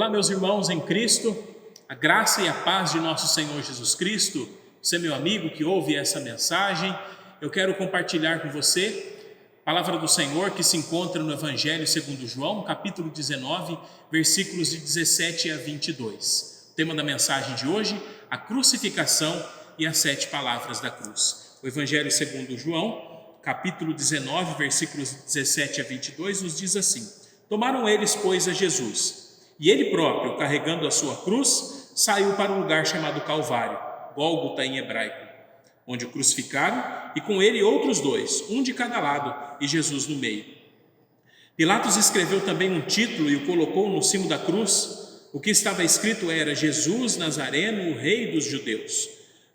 Olá, meus irmãos em Cristo, a graça e a paz de nosso Senhor Jesus Cristo. Você, meu amigo que ouve essa mensagem, eu quero compartilhar com você a palavra do Senhor que se encontra no Evangelho segundo João, capítulo 19, versículos de 17 a 22. O tema da mensagem de hoje, a crucificação e as 7 palavras da cruz. O Evangelho segundo João, capítulo 19, versículos 17 a 22, nos diz assim: Tomaram eles, pois, a Jesus, e ele próprio, carregando a sua cruz, saiu para um lugar chamado Calvário, Gólgota em hebraico, onde o crucificaram, e com ele outros 2, um de cada lado, e Jesus no meio. Pilatos escreveu também um título e o colocou no cimo da cruz. O que estava escrito era: Jesus Nazareno, o Rei dos Judeus.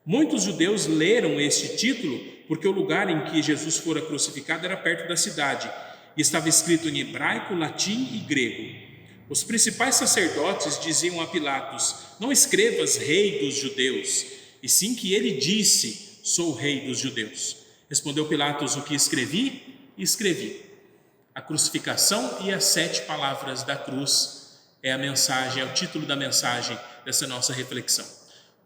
Muitos judeus leram este título porque o lugar em que Jesus fora crucificado era perto da cidade, e estava escrito em hebraico, latim e grego. Os principais sacerdotes diziam a Pilatos: Não escrevas Rei dos Judeus, e sim que ele disse: Sou o Rei dos Judeus. Respondeu Pilatos: O que escrevi? Escrevi. A crucificação e as 7 palavras da cruz é a mensagem, é o título da mensagem dessa nossa reflexão.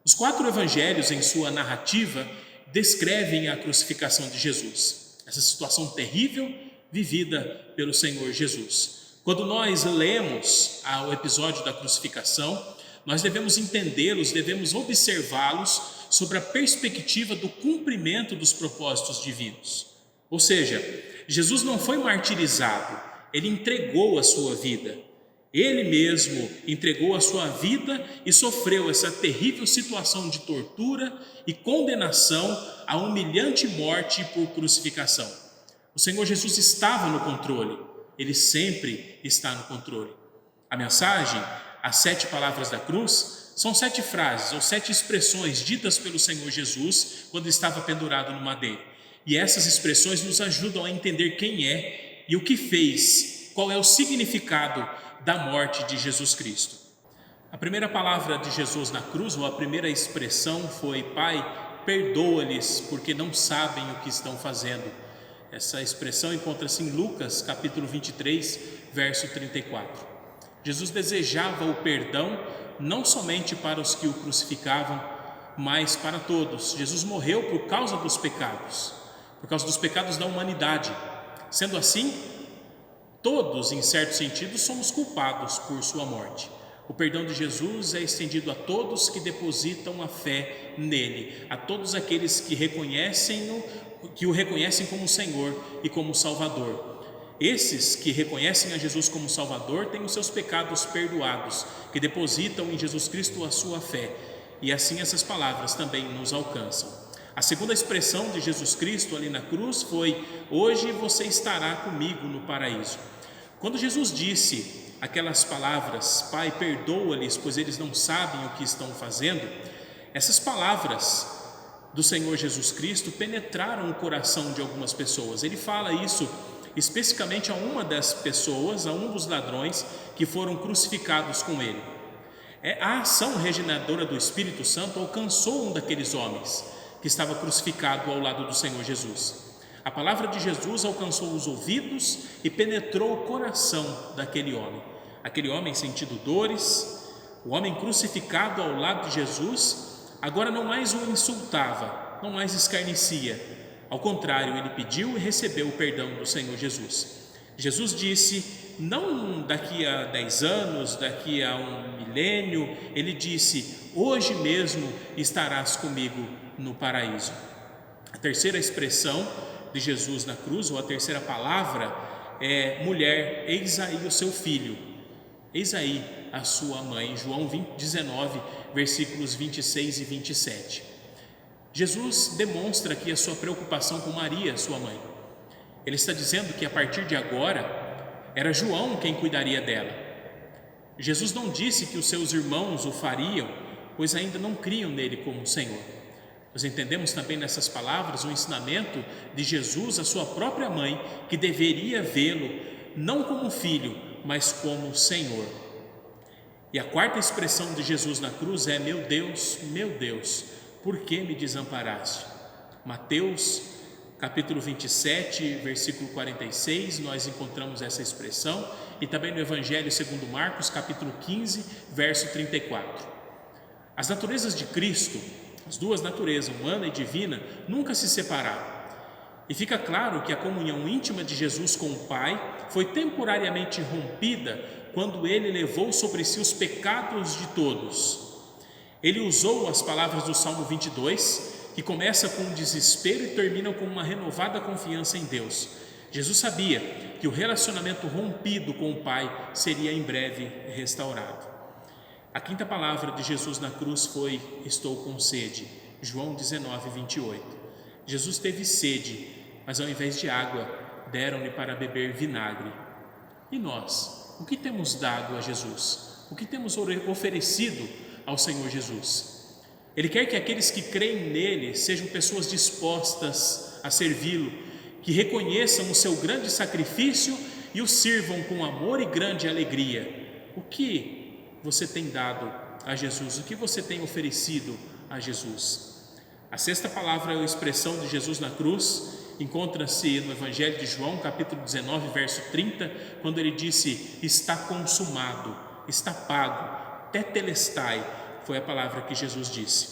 Os 4 evangelhos, em sua narrativa, descrevem a crucificação de Jesus, essa situação terrível vivida pelo Senhor Jesus. Quando nós lemos o episódio da crucificação, nós devemos entendê-los, devemos observá-los sobre a perspectiva do cumprimento dos propósitos divinos. Ou seja, Jesus não foi martirizado, ele entregou a sua vida. Ele mesmo entregou a sua vida e sofreu essa terrível situação de tortura e condenação à humilhante morte por crucificação. O Senhor Jesus estava no controle, ele sempre está no controle. A mensagem, as 7 palavras da cruz, são 7 frases ou 7 expressões ditas pelo Senhor Jesus quando estava pendurado no madeiro. E essas expressões nos ajudam a entender quem é e o que fez, qual é o significado da morte de Jesus Cristo. A primeira palavra de Jesus na cruz, ou a primeira expressão, foi: Pai, perdoa-lhes porque não sabem o que estão fazendo. Essa expressão encontra-se em Lucas, capítulo 23, verso 34. Jesus desejava o perdão não somente para os que o crucificavam, mas para todos. Jesus morreu por causa dos pecados da humanidade. Sendo assim, todos, em certo sentido, somos culpados por sua morte. O perdão de Jesus é estendido a todos que depositam a fé nele, a todos aqueles que o reconhecem como Senhor e como Salvador. Esses que reconhecem a Jesus como Salvador têm os seus pecados perdoados, que depositam em Jesus Cristo a sua fé, e assim essas palavras também nos alcançam. A segunda expressão de Jesus Cristo ali na cruz foi: Hoje você estará comigo no paraíso. Quando Jesus disse aquelas palavras: Pai, perdoa-lhes, pois eles não sabem o que estão fazendo, essas palavras do Senhor Jesus Cristo penetraram o coração de algumas pessoas. Ele fala isso especificamente a uma das pessoas, a um dos ladrões que foram crucificados com ele. A ação regeneradora do Espírito Santo alcançou um daqueles homens que estava crucificado ao lado do Senhor Jesus. A palavra de Jesus alcançou os ouvidos e penetrou o coração daquele homem. Aquele homem sentindo dores, o homem crucificado ao lado de Jesus, agora não mais o insultava, não mais escarnecia. Ao contrário, ele pediu e recebeu o perdão do Senhor Jesus. Jesus disse, não daqui a 10 anos, daqui a 1 milênio, ele disse: Hoje mesmo estarás comigo no paraíso. A terceira expressão de Jesus na cruz, ou a terceira palavra, é: Mulher, eis aí o seu filho, eis aí a sua mãe. João 19, versículos 26 e 27. Jesus demonstra aqui a sua preocupação com Maria, sua mãe. Ele está dizendo que a partir de agora era João quem cuidaria dela. Jesus não disse que os seus irmãos o fariam, pois ainda não criam nele como Senhor. Nós entendemos também nessas palavras o ensinamento de Jesus à sua própria mãe, que deveria vê-lo não como filho, mas como Senhor. E a quarta expressão de Jesus na cruz é: meu Deus, por que me desamparaste? Mateus capítulo 27, versículo 46, nós encontramos essa expressão, e também no Evangelho segundo Marcos, capítulo 15, verso 34. As naturezas de Cristo, as duas naturezas, humana e divina, nunca se separaram. E fica claro que a comunhão íntima de Jesus com o Pai foi temporariamente rompida quando ele levou sobre si os pecados de todos. Ele usou as palavras do Salmo 22, que começa com um desespero e termina com uma renovada confiança em Deus. Jesus sabia que o relacionamento rompido com o Pai seria em breve restaurado. A quinta palavra de Jesus na cruz foi: estou com sede. João 19, 28. Jesus teve sede, mas ao invés de água, deram-lhe para beber vinagre. E nós, o que temos dado a Jesus? O que temos oferecido ao Senhor Jesus? Ele quer que aqueles que creem nele sejam pessoas dispostas a servi-lo, que reconheçam o seu grande sacrifício e o sirvam com amor e grande alegria. O que você tem dado a Jesus? O que você tem oferecido a Jesus? A sexta palavra ou expressão de Jesus na cruz encontra-se no Evangelho de João, capítulo 19, verso 30, quando ele disse: está consumado, está pago, tetelestai, foi a palavra que Jesus disse.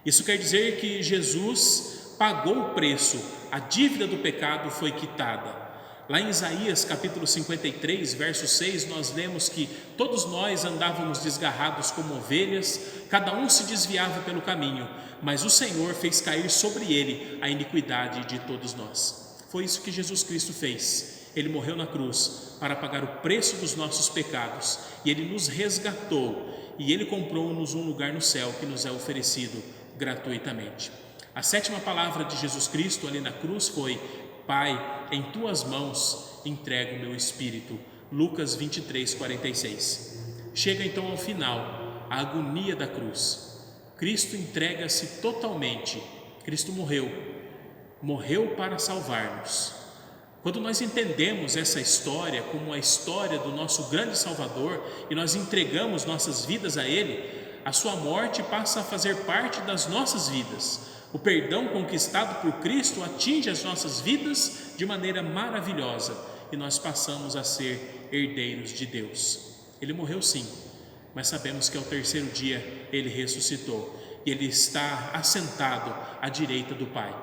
Isso quer dizer que Jesus pagou o preço, a dívida do pecado foi quitada. Lá em Isaías capítulo 53, verso 6, nós lemos que todos nós andávamos desgarrados como ovelhas, cada um se desviava pelo caminho, mas o Senhor fez cair sobre ele a iniquidade de todos nós. Foi isso que Jesus Cristo fez. Ele morreu na cruz para pagar o preço dos nossos pecados e ele nos resgatou e ele comprou-nos um lugar no céu que nos é oferecido gratuitamente. A sétima palavra de Jesus Cristo ali na cruz foi: Pai, em tuas mãos entrego o meu espírito. Lucas 23, 46. Chega então ao final a agonia da cruz. Cristo entrega-se totalmente. Cristo morreu para salvar-nos. Quando nós entendemos essa história como a história do nosso grande Salvador e nós entregamos nossas vidas a Ele, a sua morte passa a fazer parte das nossas vidas. O perdão conquistado por Cristo atinge as nossas vidas de maneira maravilhosa e nós passamos a ser herdeiros de Deus. Ele morreu sim, mas sabemos que ao terceiro dia Ele ressuscitou e Ele está assentado à direita do Pai.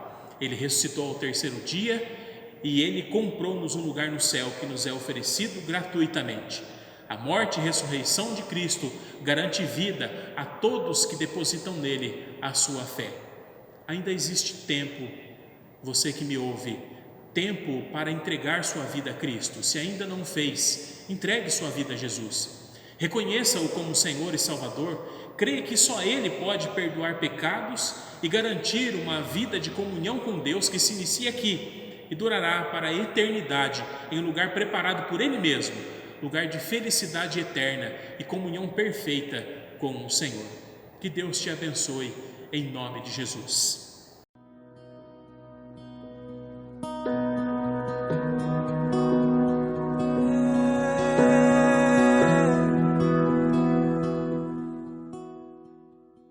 Ele ressuscitou ao terceiro dia e Ele comprou-nos um lugar no céu que nos é oferecido gratuitamente. A morte e ressurreição de Cristo garante vida a todos que depositam nele a sua fé. Ainda existe tempo, você que me ouve, tempo para entregar sua vida a Cristo. Se ainda não fez, entregue sua vida a Jesus. Reconheça-o como Senhor e Salvador. Creia que só Ele pode perdoar pecados e garantir uma vida de comunhão com Deus que se inicia aqui e durará para a eternidade em um lugar preparado por Ele mesmo, lugar de felicidade eterna e comunhão perfeita com o Senhor. Que Deus te abençoe em nome de Jesus.